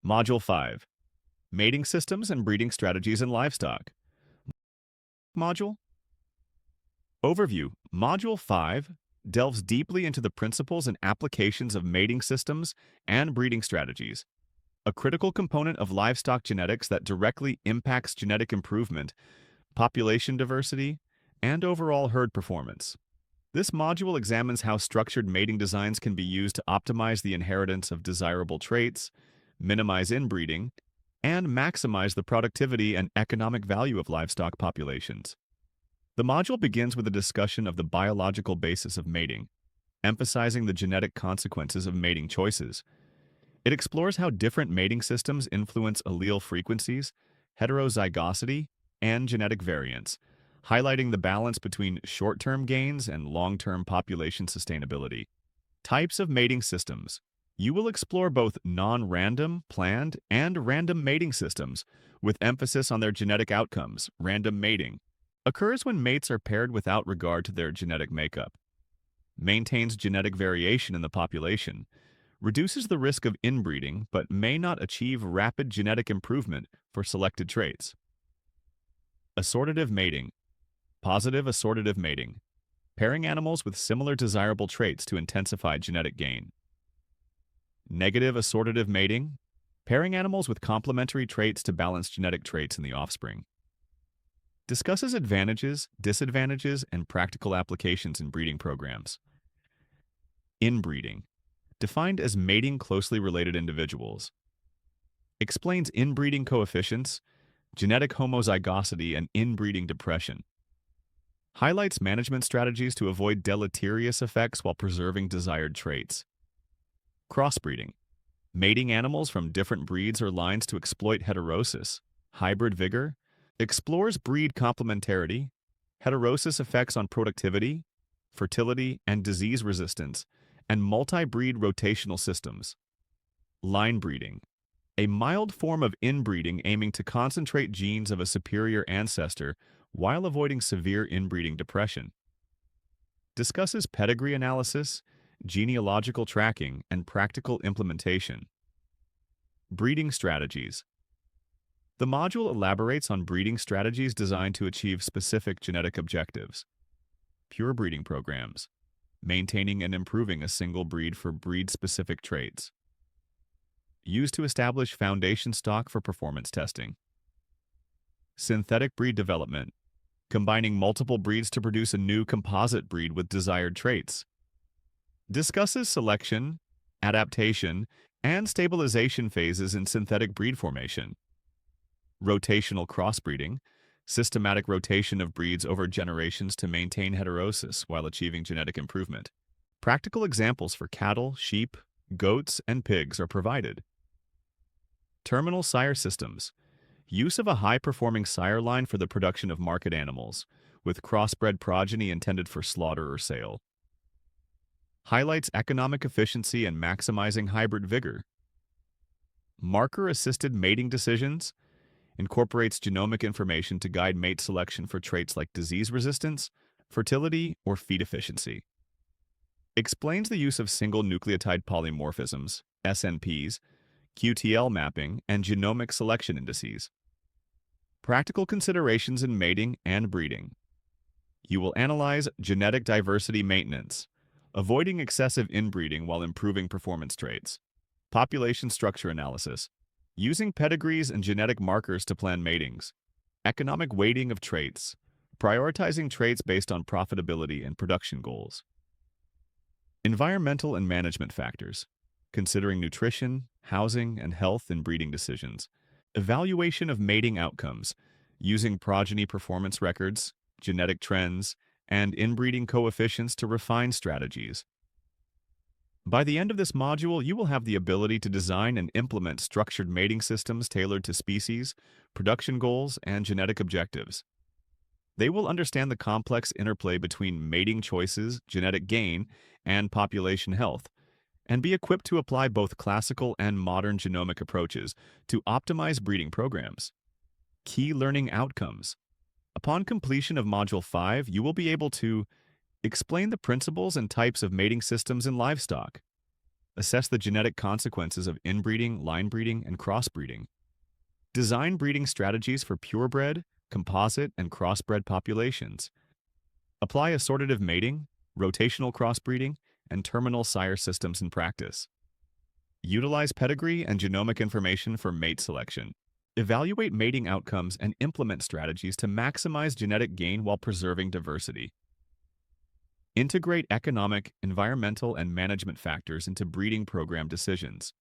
Module 5. Mating Systems and Breeding Strategies in Livestock. Module Overview. Module 5 delves deeply into the principles and applications of mating systems and breeding strategies, a critical component of livestock genetics that directly impacts genetic improvement, population diversity, and overall herd performance. This module examines how structured mating designs can be used to optimize the inheritance of desirable traits, minimize inbreeding, and maximize the productivity and economic value of livestock populations. The module begins with a discussion of the biological basis of mating, emphasizing the genetic consequences of mating choices. It explores how different mating systems influence allele frequencies, heterozygosity, and genetic variance, highlighting the balance between short-term gains and long-term population sustainability. Types of mating systems. You will explore both non-random, planned, and random mating systems, with emphasis on their genetic outcomes. Random mating occurs when mates are paired without regard to their genetic makeup, maintains genetic variation in the population, reduces the risk of inbreeding but may not achieve rapid genetic improvement for selected traits. Assortative mating. Positive assortative mating, pairing animals with similar desirable traits to intensify genetic gain. Negative assortative mating, pairing animals with complementary traits to balance genetic traits in the offspring. Discusses advantages, disadvantages, and practical applications in breeding programs. Inbreeding, defined as mating closely related individuals. Explains inbreeding coefficients, genetic homozygosity, and inbreeding depression. Highlights management strategies to avoid deleterious effects while preserving desired traits. Crossbreeding, mating animals from different breeds or lines to exploit heterosis, hybrid vigor, explores breed complementarity, heterosis effects on productivity, fertility, and disease resistance, and multi-breed rotational systems. Line breeding, a mild form of inbreeding aiming to concentrate genes of a superior ancestor while avoiding severe inbreeding depression. Discusses pedigree analysis, genealogical tracking, and practical implementation. Breeding strategies. The module elaborates on breeding strategies designed to achieve specific genetic objectives. Pure breeding programs, maintaining and improving a single breed for breed-specific traits. Used to establish foundation stock for performance testing. Synthetic breed development, combining multiple breeds to produce a new composite breed with desired traits. Discusses selection, adaptation, and stabilization phases in synthetic breed formation. Rotational crossbreeding, systematic rotation of breeds over generations to maintain heterosis while achieving genetic improvement. Practical examples for cattle, sheep, goats, and pigs are provided. Terminal sire systems, use of a high-performing sire line for the production of market animals, with crossbred progeny intended for slaughter or sale. Highlights economic efficiency and maximizing hybrid vigor. Marker-assisted mating decisions, incorporates genomic information to guide mate selection for traits like disease resistance, fertility, or feed efficiency. Explains the use of single nucleotide polymorphisms, SNPs, QTL mapping, and genomic selection indices. Practical considerations in mating and breeding. You will analyze genetic diversity maintenance, avoiding excessive inbreeding while improving performance traits. Population structure analysis, using pedigrees and genetic markers to plan matings. Economic weighting of traits, prioritizing traits based on profitability and production goals. Environmental and management factors, considering nutrition, housing, and health in breeding decisions. Evaluation of mating outcomes, using progeny performance records, genetic trends, and inbreeding coefficients to refine strategies. By the end of this module, you will have the ability to design and implement structured mating systems tailored to species, production goals, and genetic objectives. They will understand the complex interplay between mating choices, genetic gain, and population health, and be equipped to apply both classical and modern genomic approaches to optimize breeding programs. Key learning outcomes. Upon completion of Module 5, you will be able to explain the principles and types of mating systems in livestock, Assess the genetic consequences of inbreeding, line breeding, and crossbreeding. Design breeding strategies for purebred, composite, and crossbred populations. Apply assortative mating, rotational crossbreeding, and terminal sire systems in practice. Utilize pedigree and genomic information for mate selection. Evaluate mating outcomes and implement strategies to maximize genetic gain while preserving diversity. Integrate economic, environmental, and management factors into breeding program decisions.